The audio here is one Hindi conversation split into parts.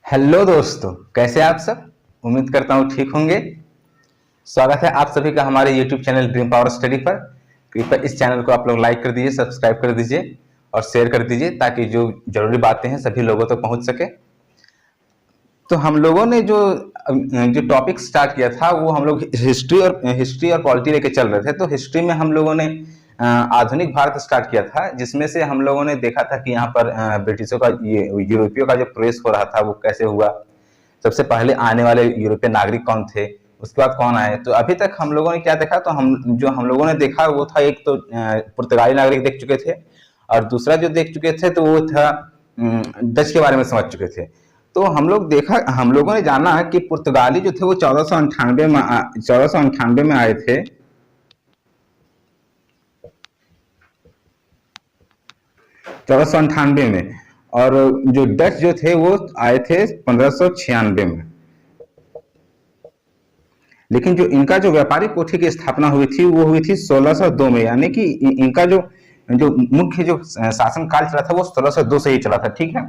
हेलो दोस्तों, कैसे आप सब। उम्मीद करता हूँ ठीक होंगे। स्वागत है आप सभी का हमारे YouTube channel dream power study पर। कृपया इस चैनल को आप लोग लाइक कर दीजिए, सब्सक्राइब कर दीजिए और शेयर कर दीजिए ताकि जो जरूरी बातें हैं सभी लोगों तक पहुंच सके। तो हम लोगों ने जो जो टॉपिक स्टार्ट किया था वो हम लोग हिस्ट्री और पॉलिटी लेके चल रहे थे। तो हिस्ट्री में हम लोगों ने आधुनिक भारत स्टार्ट किया था, जिसमें से हम लोगों ने देखा था कि यहाँ पर ब्रिटिशों का ये यूरोपियों का जो प्रवेश हो रहा था वो कैसे हुआ। सबसे पहले आने वाले यूरोपियन नागरिक कौन थे, उसके बाद कौन आए। तो अभी तक हम लोगों ने क्या देखा, तो हम लोगों ने देखा वो था, एक तो पुर्तगाली नागरिक देख चुके थे और दूसरा जो देख चुके थे तो वो था डच के बारे में समझ चुके थे। तो हम लोगों ने जाना कि पुर्तगाली जो थे वो 1498 में आए थे। 1498 में। और जो डच जो थे वो आए थे 1596 में। लेकिन जो इनका जो व्यापारिक कोठी की स्थापना हुई थी वो हुई थी 1602 में, यानी कि इनका जो जो मुख्य जो शासन काल चला था वो 1602 से ही चला था। ठीक है।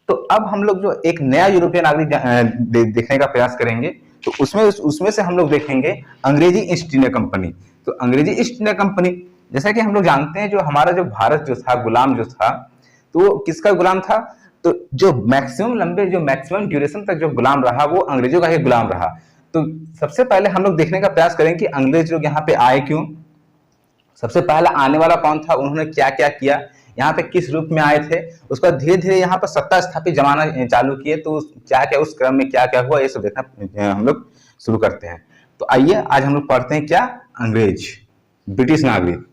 तो अब हम लोग जो एक नया यूरोपियन नागरिक देखने का प्रयास करेंगे, तो उसमें से हम लोग देखेंगे अंग्रेजी ईस्ट इंडिया कंपनी। तो अंग्रेजी ईस्ट इंडिया कंपनी, जैसा कि हम लोग जानते हैं, जो हमारा जो भारत जो था, गुलाम जो था, तो वो किसका गुलाम था। तो जो मैक्सिमम ड्यूरेशन तक जो गुलाम रहा वो अंग्रेजों का ही गुलाम रहा। तो सबसे पहले हम लोग देखने का प्रयास करें कि अंग्रेज लोग यहाँ पे आए क्यों, सबसे पहला आने वाला कौन था, उन्होंने क्या क्या किया, यहाँ पे किस रूप में आए थे, उसके बाद धीरे धीरे यहाँ पर सत्ता स्थापित जमाना चालू किए। तो क्या क्या उस क्रम में क्या क्या हुआ, ये सब देखना हम लोग शुरू करते हैं। तो आइए आज हम लोग पढ़ते हैं क्या, अंग्रेज, ब्रिटिश नागरिक।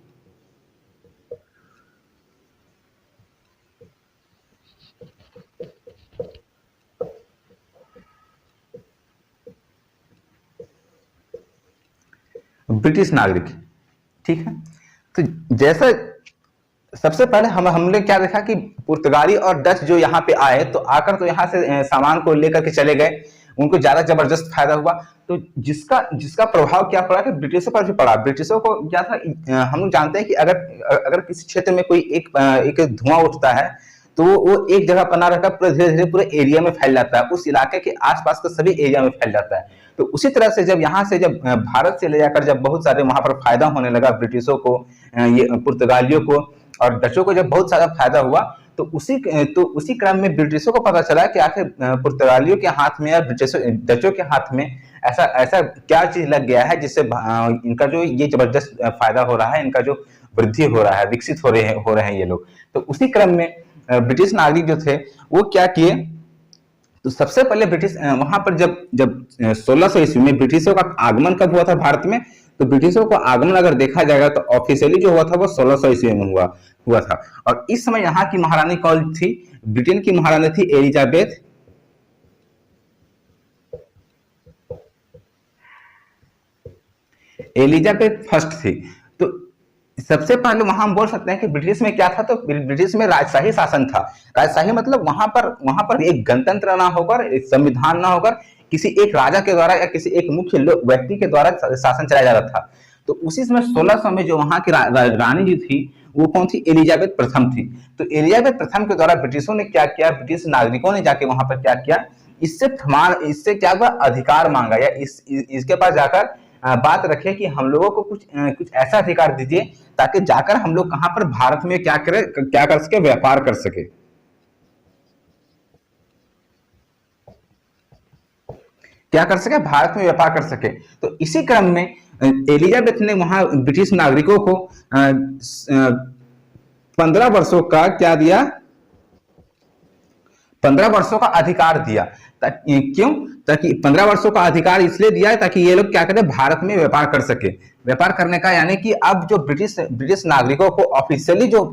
ब्रिटिश नागरिक, ठीक है। तो जैसा सबसे पहले हमने क्या देखा कि पुर्तगाली और डच जो यहाँ पे आए, तो आकर तो यहाँ से सामान को लेकर के चले गए, उनको ज्यादा जबरदस्त फायदा हुआ। तो जिसका जिसका प्रभाव क्या पड़ा कि ब्रिटिशों पर भी पड़ा। ब्रिटिशों को क्या था, हम लोग जानते हैं कि अगर अगर किसी क्षेत्र में कोई एक धुआं उठता है तो वो एक जगह पर ना रहकर पूरे धीरे धीरे पूरे एरिया में फैल जाता है, उस इलाके के आसपास के सभी एरिया में फैल जाता है। तो उसी तरह से जब यहाँ से जब भारत से ले जाकर जब बहुत सारे वहां पर फायदा होने लगा ब्रिटिशों को, ये पुर्तगालियों को और डचों को जब बहुत सारा फायदा हुआ, तो उसी क्रम में ब्रिटिशों को पता चला कि आखिर पुर्तगालियों के हाथ में या डचों के हाथ में ऐसा ऐसा क्या चीज लग गया है जिससे इनका जो ये जबरदस्त फायदा हो रहा है, इनका जो वृद्धि हो रहा है, विकसित हो रहे हैं ये लोग। तो उसी क्रम में ब्रिटिश नागरिक जो थे वो क्या किए, तो सबसे पहले ब्रिटिश वहां पर जब जब 1600 ईस्वी में ब्रिटिशों का आगमन कब हुआ था भारत में, तो ब्रिटिशों का आगमन अगर देखा जाएगा तो ऑफिशियली जो हुआ था वो 1600 ईस्वी में हुआ था। और इस समय यहाँ की महारानी कौन थी, ब्रिटेन की महारानी थी एलिजाबेथ फर्स्ट थी। तो सबसे पहले वहां हम बोल सकते हैं कि ब्रिटिश में क्या था, तो ब्रिटिश में राजशाही शासन था। राजशाही मतलब वहां पर एक गणतंत्र ना होकर, एक संविधान ना होकर, किसी एक राजा के द्वारा या किसी एक मुख्य व्यक्ति के द्वारा शासन चलाया जा रहा था। तो उसी समय 1600 में जो वहां की रानी जी थी वो कौन थी, एलिजाबेथ प्रथम थी। तो एलिजाबेथ प्रथम के द्वारा ब्रिटिशों ने क्या किया, ब्रिटिश नागरिकों ने जाके वहां पर क्या किया, इससे क्या हुआ, अधिकार मांगा, या इसके पास जाकर बात रखे कि हम लोगों को कुछ ऐसा अधिकार दीजिए ताकि जाकर हम लोग कहां पर भारत में क्या कर सके, व्यापार कर सके। क्या कर सके, भारत में व्यापार कर सके। तो इसी क्रम में एलिजाबेथ ने वहां ब्रिटिश नागरिकों को 15 वर्षों का क्या दिया, 15 वर्षों का अधिकार दिया। क्यों, ताकि 15 वर्षों का अधिकार इसलिए दिया है ताकि ये लोग क्या करें, भारत में व्यापार कर सके। व्यापार करने का यानी कि अब जो ब्रिटिश नागरिकों को ऑफिशियली जो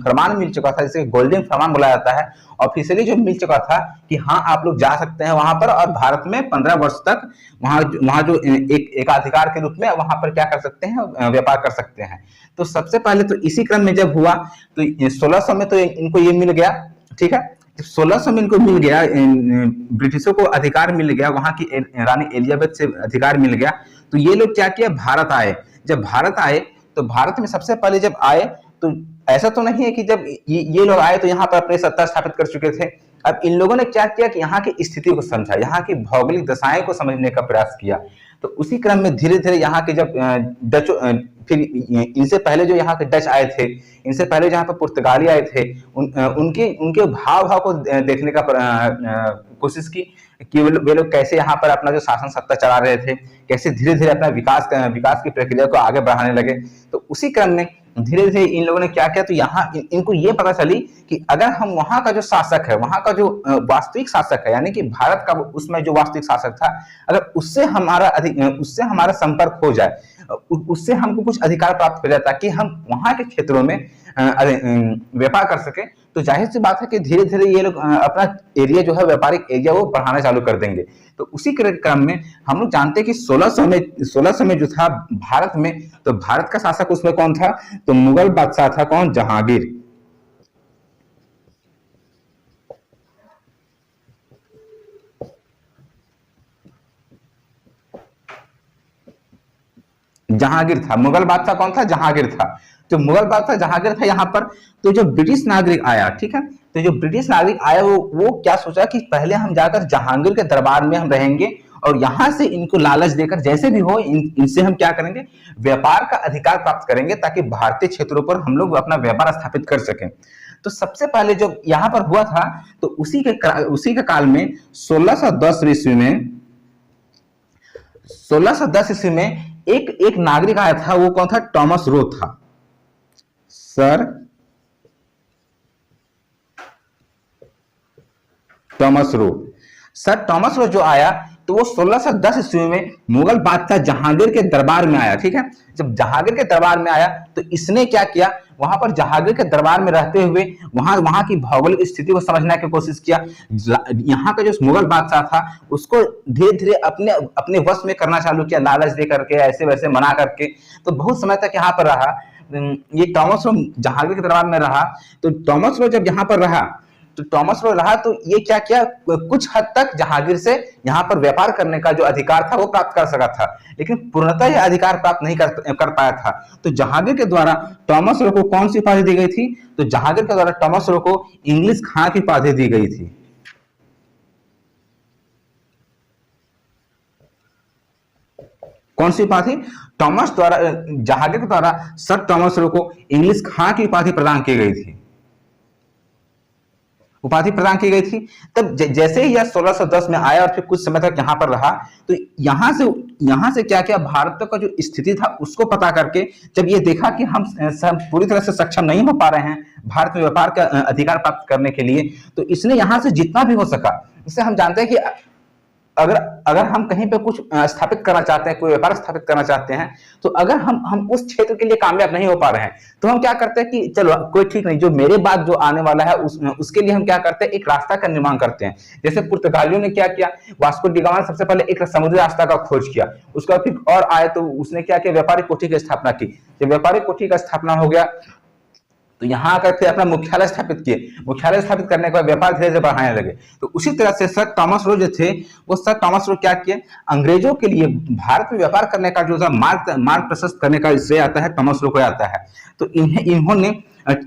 फरमान मिल चुका था, जिसे गोल्डन फरमान बुलाया जाता है, ऑफिशियली जो मिल चुका था कि हाँ आप लोग जा सकते हैं वहां पर और भारत में 15 वर्ष तक वहां जो एक अधिकार के रूप में वहां पर क्या कर सकते हैं, व्यापार कर सकते हैं। तो सबसे पहले तो इसी क्रम में जब हुआ तो 1600 में तो इनको ये मिल गया। ठीक है, 1600 में इनको मिल गया, ब्रिटिशों को अधिकार मिल गया, वहां की रानी एलिजाबेथ से अधिकार मिल गया। तो ये लोग क्या किया, भारत आए। जब भारत आए तो भारत में सबसे पहले जब आए तो ऐसा तो नहीं है कि जब ये लोग आए तो यहाँ पर अपनी सत्ता स्थापित कर चुके थे। अब इन लोगों ने क्या किया कि यहाँ की स्थिति को समझा, यहाँ की भौगोलिक दशाएं को समझने का प्रयास किया। तो उसी क्रम में धीरे धीरे यहाँ के जब डच फिर इनसे पहले जो यहाँ के डच आए थे, इनसे पहले जहाँ पर पुर्तगाली आए थे, उनके उनके भाव भाव को देखने का कोशिश की कि वे लोग कैसे यहाँ पर अपना जो शासन सत्ता चला रहे थे, कैसे धीरे धीरे अपना विकास की प्रक्रिया को आगे बढ़ाने लगे। तो उसी क्रम में धीरे धीरे इन लोगों ने क्या किया, तो यहाँ इनको ये पता चली कि अगर हम वहां का जो शासक है, वहां का जो वास्तविक शासक है, यानी कि भारत का उसमें जो वास्तविक शासक था, अगर उससे हमारा संपर्क हो जाए, उससे हमको कुछ अधिकार प्राप्त हो जाए ताकि हम वहां के क्षेत्रों में व्यापार कर सके, तो जाहिर सी बात है कि धीरे धीरे ये लोग अपना एरिया जो है, व्यापारिक एरिया, वो बढ़ाना चालू कर देंगे। तो उसी क्रम में हम लोग जानते हैं कि 1600 में जो था भारत में, तो भारत का शासक उसमें कौन था, तो मुगल बादशाह था। कौन? जहांगीर। जहांगीर था। मुगल बादशाह कौन था? जहांगीर था। जो मुगल बादशाह जहांगीर था यहाँ पर, तो जो ब्रिटिश नागरिक आया, ठीक है, तो जो ब्रिटिश नागरिक आया वो क्या सोचा कि पहले हम जाकर जहांगीर के दरबार में हम रहेंगे और यहां से इनको लालच देकर जैसे भी हो इनसे हम क्या करेंगे, व्यापार का अधिकार प्राप्त करेंगे ताकि भारतीय क्षेत्रों पर हम लोग अपना व्यापार स्थापित कर सकें। तो सबसे पहले जो यहाँ पर हुआ था, तो उसी के काल में 1610 ईस्वी में एक नागरिक आया था। वो कौन था? टॉमस रो था। Sir Thomas Roe. Sir Thomas Roe जो आया, तो वो 1610 ईस्वी में मुगल बादशाह जहांगीर के दरबार में आया। ठीक है, जब जहांगीर के दरबार में आया तो इसने क्या किया, वहां पर जहांगीर के दरबार में रहते हुए वहां की भौगोलिक स्थिति को समझने की कोशिश किया। यहाँ का जो मुगल बादशाह था उसको धीरे धीरे अपने अपने वश में करना चालू किया, लालच दे करके, ऐसे वैसे मना करके। तो बहुत समय तक यहाँ पर रहा ये टॉमस रो, जहांगीर के दरबार में रहा। तो टॉमस रो जब यहाँ पर रहा, तो ये क्या किया, कुछ हद तक जहांगीर से यहाँ पर व्यापार करने का जो अधिकार था वो प्राप्त कर सका था, लेकिन पूर्णतः यह अधिकार प्राप्त नहीं कर पाया था। तो जहांगीर के द्वारा टॉमस रो को कौन सी उपाधि दी गई थी, तो जहांगीर के द्वारा टॉमस रो को इंग्लिश खां की उपाधि दी गई थी। कौन सी उपाधि? जहांगीर के द्वारा सर टॉमस रो को इंग्लिश खां की उपाधि प्रदान की गई थी। तब जैसे ही यह 1610 में आया और फिर कुछ समय तक यहाँ पर रहा, तो यहाँ से क्या किया, भारत का जो स्थिति था उसको पता करके जब ये देखा कि हम पूरी तरह से सक्षम नहीं हो पा रहे हैं भारत में व्यापार का अधिकार प्राप्त करने के लिए, तो इसने यहाँ से जितना भी हो सका, इससे हम जानते हैं कि अगर हम कहीं पे कुछ स्थापित करना चाहते हैं, कोई व्यापार स्थापित करना चाहते हैं, तो अगर हम उस क्षेत्र के लिए कामयाब नहीं हो पा रहे हैं, तो हम क्या करते हैं कि चलो कोई ठीक नहीं, जो मेरे बाद जो आने वाला है उसके लिए हम क्या करते हैं, एक रास्ता का निर्माण करते हैं। जैसे पुर्तगालियों ने क्या किया, वास्को डी गामा ने सबसे पहले एक समुद्री रास्ता का खोज किया, उसका फिर और आए तो उसने क्या किया, व्यापारिक कोठी की स्थापना की। जब व्यापारिक कोठी का स्थापना हो गया तो यहाँ आकर फिर अपना मुख्यालय स्थापित किए। मुख्यालय स्थापित करने के बाद व्यापार धीरे धीरे बढ़ाने लगे। तो उसी तरह से सर टॉमस रो जो थे, वो सर टॉमस रो क्या किए, अंग्रेजों के लिए भारत में व्यापार करने का जो था मार्ग प्रशस्त करने का श्रेय आता है टॉमस रो को आता है। तो इन्होंने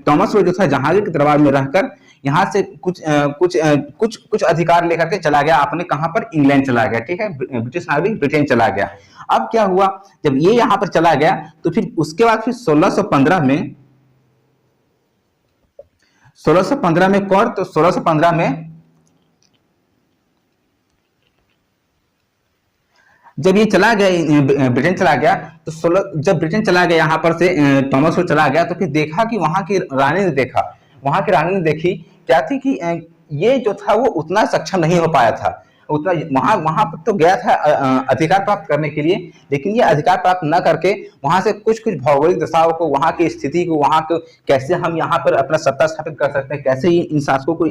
टॉमस रो जो था जहांगीर के दरबार में रहकर यहाँ से कुछ अधिकार लेकर के चला गया, आपने कहां पर, इंग्लैंड चला गया। ठीक है, ब्रिटिश नागरिक ब्रिटेन चला गया। अब क्या हुआ, जब ये यहाँ पर चला गया तो फिर उसके बाद फिर 1615 में कौन, तो 1615 में जब ये चला गया, ब्रिटेन चला गया, तो जब ब्रिटेन चला गया यहाँ पर से टॉमस रो चला गया, तो फिर देखा कि वहां की रानी ने देखी क्या थी कि ये जो था वो उतना सक्षम नहीं हो पाया था, उतना वहां पर तो गया था अधिकार प्राप्त करने के लिए, लेकिन ये अधिकार प्राप्त न करके वहां से कुछ भौगोलिक दशाओं को, वहां की स्थिति को, वहां को कैसे हम यहाँ पर अपना सत्ता स्थापित कर सकते हैं, कैसे इन शासकों को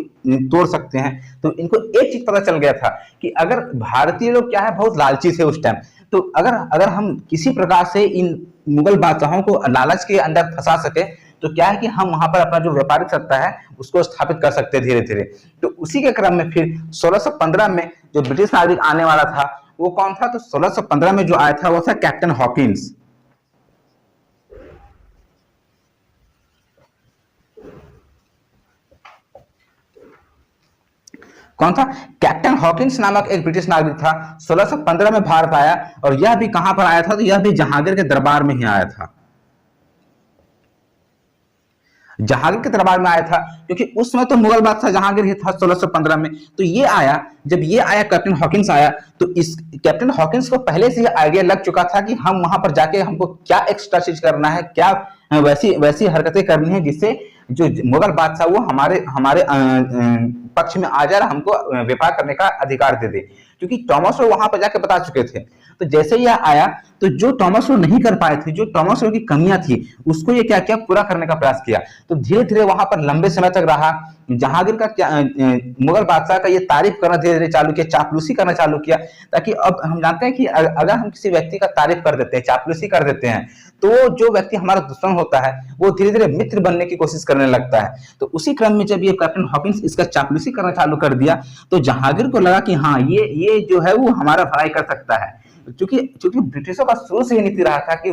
तोड़ सकते हैं। तो इनको एक चीज पता चल गया था कि अगर भारतीय लोग क्या है, बहुत लालची थे उस टाइम, तो अगर हम किसी प्रकार से इन मुगल बादशाहों को लालच के अंदर फंसा सके, तो क्या है कि हम वहां पर अपना जो व्यापारिक सत्ता है उसको स्थापित कर सकते हैं धीरे धीरे। तो उसी के क्रम में फिर 1615 में जो ब्रिटिश नागरिक आने वाला था वो कौन था, तो 1615 में जो आया था वो था कैप्टन हॉकिंस। कौन था? कैप्टन हॉकिंस नामक एक ब्रिटिश नागरिक था। 1615 में भारत आया, और यह भी कहां पर आया था? तो यह भी जहांगीर के दरबार में ही आया था। जहांगीर के दरबार में आया था, क्योंकि उस समय तो मुगल बादशाह जहांगीर ही था 1615 में। तो ये आया, जब ये आया कैप्टन हॉकिंस आया, तो इस कैप्टन हॉकिंस को पहले से ही आइडिया लग चुका था कि हम वहां पर जाके हमको क्या एक्स्ट्रा चीज करना है, क्या वैसी वैसी हरकतें करनी है जिससे जो मुगल बादशाह वो हमारे हमारे पक्ष में आ जाए, हमको व्यापार करने का अधिकार दे दे। क्योंकि टॉमस रो वहां पर जाके बता चुके थे। तो जैसे यह आया, तो जो टॉमस रो नहीं कर पाए थे, जो टॉमस रो की कमियां थी, उसको ये क्या किया, पूरा करने का प्रयास किया। तो धीरे धीरे वहां पर लंबे समय तक रहा। जहांगीर का क्या मुगल बादशाह का ये तारीफ करना धीरे धीरे चालू किया, चापलूसी करना चालू किया। ताकि अब हम जानते हैं कि अगर हम किसी व्यक्ति का तारीफ कर देते हैं, चापलूसी कर देते हैं, तो जो व्यक्ति हमारा दुश्मन होता है वो धीरे धीरे मित्र बनने की कोशिश करने लगता है। तो उसी क्रम में जब ये कैप्टन हॉकिंस इसका चापलूसी करना चालू कर दिया, तो जहांगीर को लगा कि हाँ, ये जो है वो हमारा भलाई कर सकता है। क्योंकि ब्रिटिशों का शुरू से ही नीति रहा था कि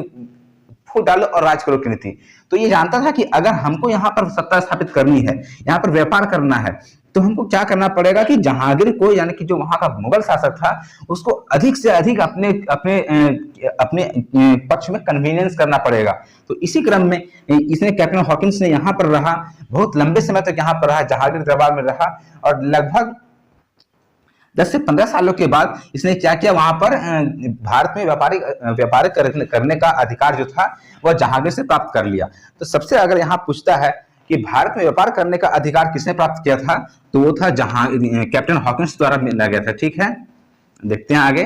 फूट डालो और राज करो की नीति। तो ये जानता था कि अगर हमको यहाँ पर सत्ता स्थापित करनी है, यहाँ पर व्यापार करना है, तो हमको क्या करना पड़ेगा कि जहांगीर को, यानी कि जो वहां का मुगल शासक था, उसको अधिक से अधिक अपने अपने अपने पक्ष में कन्वीनियंस करना पड़ेगा। तो इसी क्रम में इसने कैप्टन हॉकिंस ने यहाँ पर रहा, बहुत लंबे समय तक यहाँ पर रहा, जहांगीर दरबार में रहा। और लगभग 10 से 15 सालों के बाद इसने क्या किया, वहां पर भारत में व्यापार करने का अधिकार जो था वह जहांगीर से प्राप्त कर लिया। तो सबसे अगर यहाँ पूछता है कि भारत में व्यापार करने का अधिकार किसने प्राप्त किया था, तो वो था कैप्टन हॉकिंस द्वारा मिला गया था। ठीक है, देखते हैं आगे।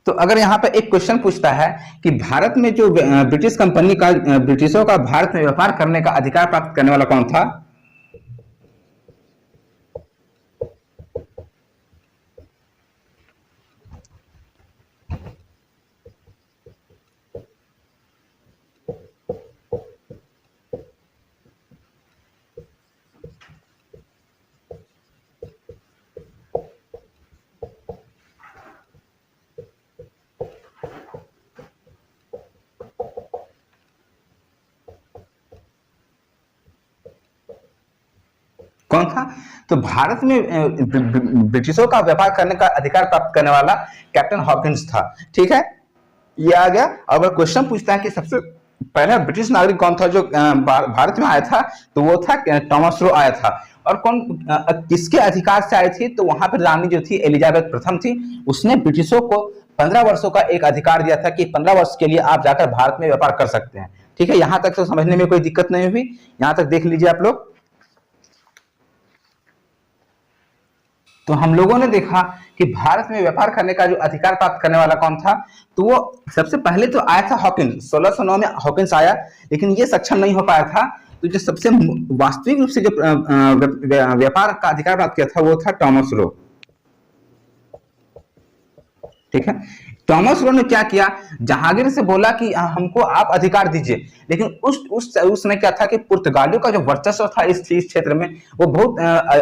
तो अगर यहाँ पे एक क्वेश्चन पूछता है कि भारत में जो ब्रिटिश कंपनी का, ब्रिटिशों का भारत में व्यापार करने का अधिकार प्राप्त करने वाला कौन था? कौन था? तो भारत में ब्रिटिशों का व्यापार करने का अधिकार प्राप्त करने वाला कैप्टन हॉकिंस था। ठीक है, ये आ गया। अगर क्वेश्चन पूछता है कि सबसे पहला ब्रिटिश नागरिक कौन था जो भारत में आया था, तो वो था टॉमस रो आया था। और कौन किसके अधिकार से आई थी? तो वहां पर रानी जो थी एलिजाबेथ प्रथम थी, उसने ब्रिटिशों को 15 वर्षों का एक अधिकार दिया था कि 15 वर्ष के लिए आप जाकर भारत में व्यापार कर सकते हैं। ठीक है, यहां तक तो समझने में कोई दिक्कत नहीं हुई, यहां तक देख लीजिए आप लोग। तो हम लोगों ने देखा कि भारत में व्यापार करने का जो अधिकार प्राप्त करने वाला कौन था, तो वो सबसे पहले तो आया था हॉकिंस। 1609 में हॉकिंस आया, लेकिन ये सक्षम नहीं हो पाया था। तो जो सबसे वास्तविक रूप से जो व्यापार का अधिकार प्राप्त किया था वो था टॉमस रो। ठीक है, टॉमस रो ने क्या किया, जहांगीर से बोला कि हमको आप अधिकार दीजिए। लेकिन उस समय क्या था कि पुर्तगालियों का जो वर्चस्व था इस क्षेत्र में, वो बहुत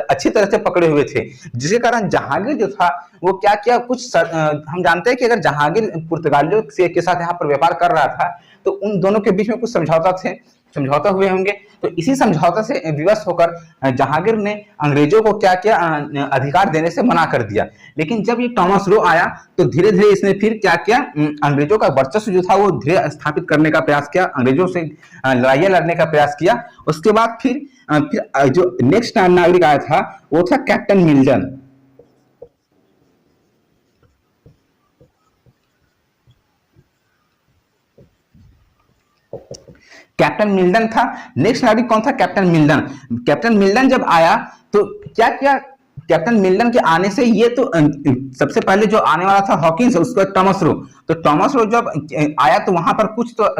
अच्छी तरह से पकड़े हुए थे। जिसके कारण जहांगीर जो था वो क्या किया, हम जानते हैं कि अगर जहांगीर पुर्तगालियों के साथ यहाँ पर व्यापार कर रहा था, तो उन दोनों के बीच में कुछ समझौता हुए होंगे। तो इसी समझौता से विवश होकर जहांगीर ने अंग्रेजों को क्या किया, अधिकार देने से मना कर दिया। लेकिन जब ये टॉमस रो आया, तो धीरे धीरे इसने फिर क्या किया, अंग्रेजों का वर्चस्व जो था वो धीरे स्थापित करने का प्रयास किया, अंग्रेजों से लड़ाइयां लड़ने का प्रयास किया। उसके बाद फिर जो नेक्स्ट नागरिक आया था वो था कैप्टन मिल्टन। कैप्टन मिल्टन था नेक्स्ट नागरिक। कौन था? Captain Milton. कैप्टन मिल्टन जब आया तो क्या किया, कैप्टन मिल्टन के आने से ये तो सबसे पहले जो आने वाला था हॉकिंस, उसको टॉमस रो। तो टॉमस रो जब आया तो वहां पर कुछ तो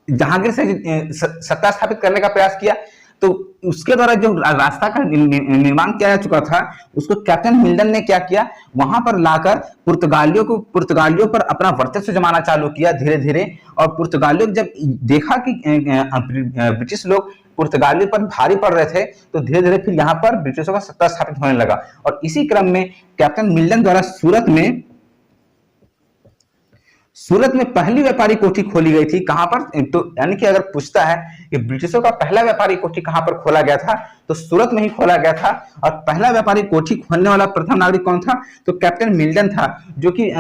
जहांगीर से सत्ता स्थापित करने का प्रयास किया। तो उसके द्वारा जो रास्ता का निर्माण किया जा चुका था, उसको कैप्टन मिल्टन ने क्या किया, वहां पर लाकर पुर्तगालियों पर अपना वर्चस्व जमाना चालू किया धीरे धीरे। और पुर्तगालियों जब देखा कि ब्रिटिश लोग पुर्तगालियों पर भारी पड़ रहे थे, तो धीरे धीरे फिर यहाँ पर ब्रिटिशों का सत्ता स्थापित होने लगा। और इसी क्रम में कैप्टन मिल्टन द्वारा सूरत में पहली व्यापारी कोठी खोली गई थी। कहां पर? तो यानी कि अगर पूछता है कि ब्रिटिशों का पहला व्यापारी कोठी कहां पर खोला गया था, तो सूरत में ही खोला गया था। और पहला व्यापारी कोठी खोलने वाला प्रथम नागरिक कौन था, तो कैप्टन मिल्टन था, जो कि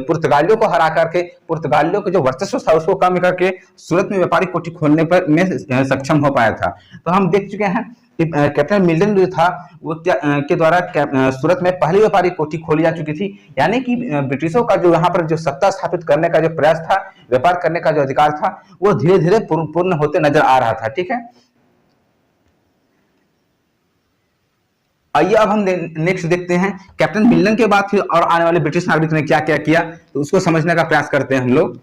पुर्तगालियों को हरा करके, पुर्तगालियों का जो वर्चस्व था उसको कम करके सूरत में व्यापारी कोठी खोलने पर में सक्षम हो पाया था। तो हम देख चुके हैं कैप्टन मिल्टन जो था वो के द्वारा सूरत में पहली व्यापारी कोठी खोली जा चुकी थी। यानी कि ब्रिटिशों का जो यहाँ पर जो सत्ता स्थापित करने का जो प्रयास था, व्यापार करने का जो अधिकार था, वो धीरे धीरे पूर्ण होते नजर आ रहा था। ठीक है, आइए अब हम नेक्स्ट देखते हैं कैप्टन मिल्टन के बाद फिर और आने वाले ब्रिटिश नागरिक ने क्या क्या किया, तो उसको समझने का प्रयास करते हैं हम लोग।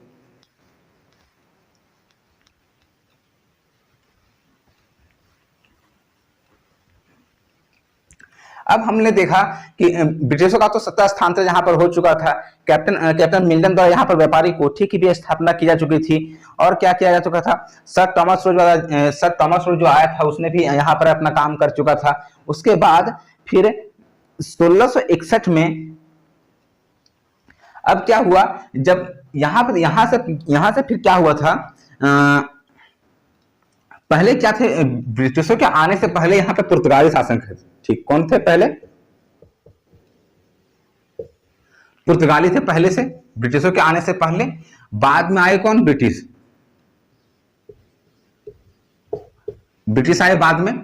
अब हमने देखा कि ब्रिटिशों का तो सत्ता स्थानांतरण यहाँ पर हो चुका था, कैप्टन मिल्टन द्वारा यहाँ पर व्यापारी कोठी की भी स्थापना की जा चुकी थी। और क्या किया जा चुका था, सर टॉमस रोज जो आया था उसने भी यहाँ पर अपना काम कर चुका था। उसके बाद फिर 1661 में अब क्या हुआ, जब यहाँ से फिर क्या हुआ था, पहले क्या थे, ब्रिटिशों के आने से पहले यहाँ पे पुर्तगाली शासन थे। ठीक, कौन थे पहले, पुर्तगाली थे पहले से, ब्रिटिशों के आने से पहले। बाद में आए कौन, ब्रिटिश आए बाद में।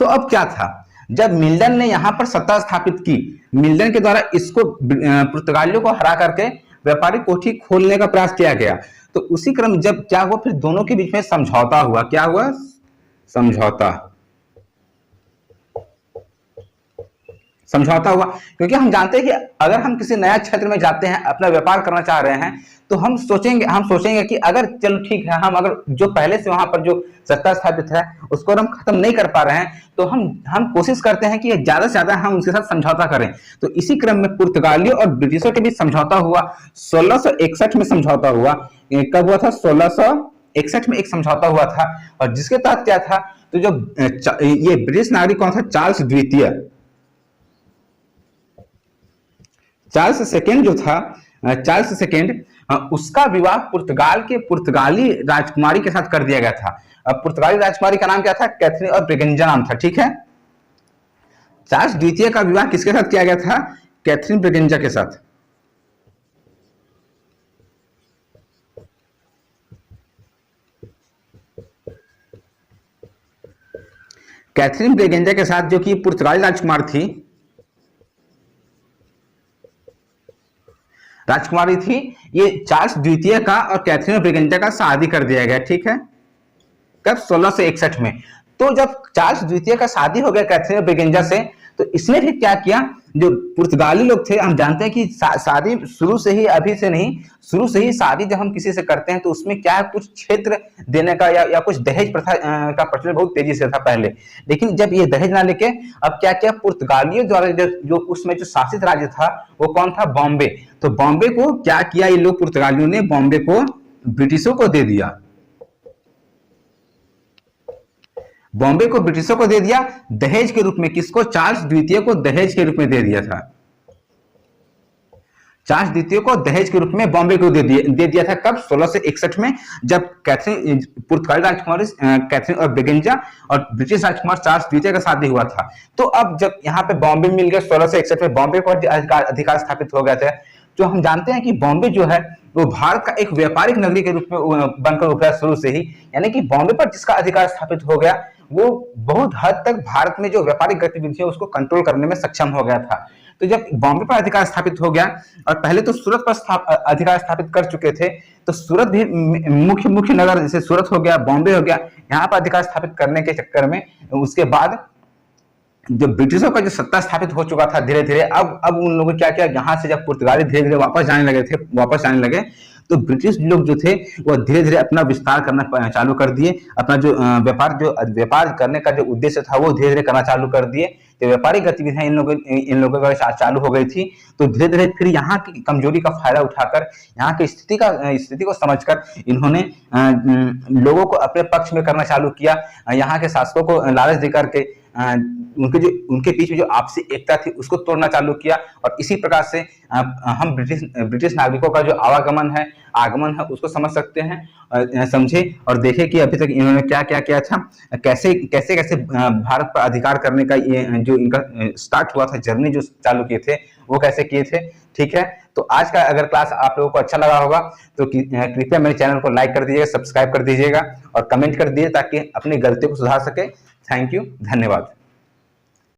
तो अब क्या था, जब मिल्टन ने यहां पर सत्ता स्थापित की, मिल्टन के द्वारा इसको पुर्तगालियों को हरा करके व्यापारिक कोठी खोलने का प्रयास किया गया। तो उसी क्रम जब क्या हुआ, फिर दोनों के बीच में समझौता हुआ। क्या हुआ, समझौता हुआ। क्योंकि हम जानते हैं कि अगर हम किसी नया क्षेत्र में जाते हैं, अपना व्यापार करना चाह रहे हैं, तो हम सोचेंगे कि अगर चलो ठीक है, हम अगर जो पहले से वहां पर जो सत्ता स्थापित है उसको हम खत्म नहीं कर पा रहे हैं, तो हम कोशिश करते हैं कि ज्यादा से ज्यादा हम उनके साथ समझौता करें। तो इसी क्रम में पुर्तगालियों और ब्रिटिशों के बीच समझौता हुआ। 1661 में समझौता हुआ। कब हुआ था, 1661 में एक समझौता हुआ था। और जिसके तहत क्या था, तो जो ये ब्रिटिश नागरिक कौन था, चार्ल्स सेकेंड जो था, चार्ल्स सेकेंड, उसका विवाह पुर्तगाली राजकुमारी के साथ कर दिया गया था। अब पुर्तगाली राजकुमारी का नाम क्या था, कैथरीन और ब्रिगेंजा नाम था। ठीक है, चार्ल्स द्वितीय का विवाह किसके साथ किया गया था, कैथरीन ब्रिगेंजा के साथ। कैथरीन ब्रिगेंजा के साथ, जो कि पुर्तगाली राजकुमारी थी। ये चार्ल्स द्वितीय का और कैथरीन ब्रिगेंजा का शादी कर दिया गया। ठीक है, कब, 1661 में। तो जब चार्ल्स द्वितीय का शादी हो गया कैथरीन ब्रिगेंजा से, तो इसने फिर क्या किया, जो पुर्तगाली लोग थे, हम जानते हैं कि शादी शुरू से ही, अभी से नहीं, शुरू से ही शादी जब हम किसी से करते हैं तो उसमें क्या है, कुछ क्षेत्र देने का या कुछ दहेज प्रथा का प्रचलन बहुत तेजी से था पहले। लेकिन जब ये दहेज ना लेके अब क्या किया, पुर्तगालियों द्वारा जो उसमें जो शासित राज्य था वो कौन था, बॉम्बे। तो बॉम्बे को क्या किया ये लोग, पुर्तगालियों ने बॉम्बे को ब्रिटिशों को दे दिया। बॉम्बे को ब्रिटिशों को दे दिया दहेज के रूप में। किसको, चार्ल्स द्वितीय को दहेज के रूप में दे दिया था। चार्ल्स द्वितीय को दहेज के रूप में बॉम्बे को दे दिया था। कब, 1661 में, जब पुर्तगाली राजकुमारी कैथरीन और ब्रिगेंजा और ब्रिटिश राजकुमार चार्ल्स द्वितीय का शादी हुआ था। तो अब जब यहाँ पे बॉम्बे मिल गया, 1661 में बॉम्बे पर अधिकार स्थापित हो गया था। जो हम जानते हैं कि बॉम्बे जो है वो भारत का एक व्यापारिक नगरी के रूप में बनकर उभरा शुरू से ही। यानी कि बॉम्बे पर जिसका अधिकार स्थापित हो गया वो बहुत हद तक भारत में जो व्यापारिक गतिविधि है उसको कंट्रोल करने में सक्षम हो गया था। तो जब बॉम्बे पर अधिकार स्थापित हो गया, और पहले तो सूरत पर अधिकार स्थापित कर चुके थे, तो सूरत भी मुख्य नगर, जैसे सूरत हो गया, बॉम्बे हो गया, यहाँ पर अधिकार स्थापित करने के चक्कर में उसके बाद जो ब्रिटिशों का जो सत्ता स्थापित हो चुका था धीरे धीरे, अब उन लोगों क्या किया, यहाँ से जब पुर्तगाली धीरे धीरे वापस आने लगे, तो ब्रिटिश लोग जो थे वो धीरे धीरे अपना विस्तार करना चालू कर दिए। अपना जो व्यापार करने का जो उद्देश्य था वो धीरे धीरे करना चालू कर दिए। जो व्यापारिक गतिविधियां इन लोगों का चालू हो गई थी, तो धीरे धीरे फिर यहाँ की कमजोरी का फायदा उठाकर, यहाँ की स्थिति को समझकर इन्होंने लोगों को अपने पक्ष में करना चालू किया। यहाँ के शासकों को लालच देकर के उनके बीच में जो आपसी एकता थी उसको तोड़ना चालू किया। और इसी प्रकार से हम ब्रिटिश नागरिकों का जो आगमन है उसको समझ सकते हैं, समझे और देखे कि अभी तक इन्होंने क्या क्या किया था, कैसे कैसे कैसे भारत पर अधिकार करने का ये जो इनका स्टार्ट हुआ था, जर्नी जो चालू किए थे वो कैसे किए थे। ठीक है, तो आज का अगर क्लास आप लोगों को अच्छा लगा होगा तो कृपया मेरे चैनल को लाइक कर दीजिएगा, सब्सक्राइब कर दीजिएगा और कमेंट कर दीजिए ताकि अपनी गलतियों को सुधार सके। थैंक यू, धन्यवाद।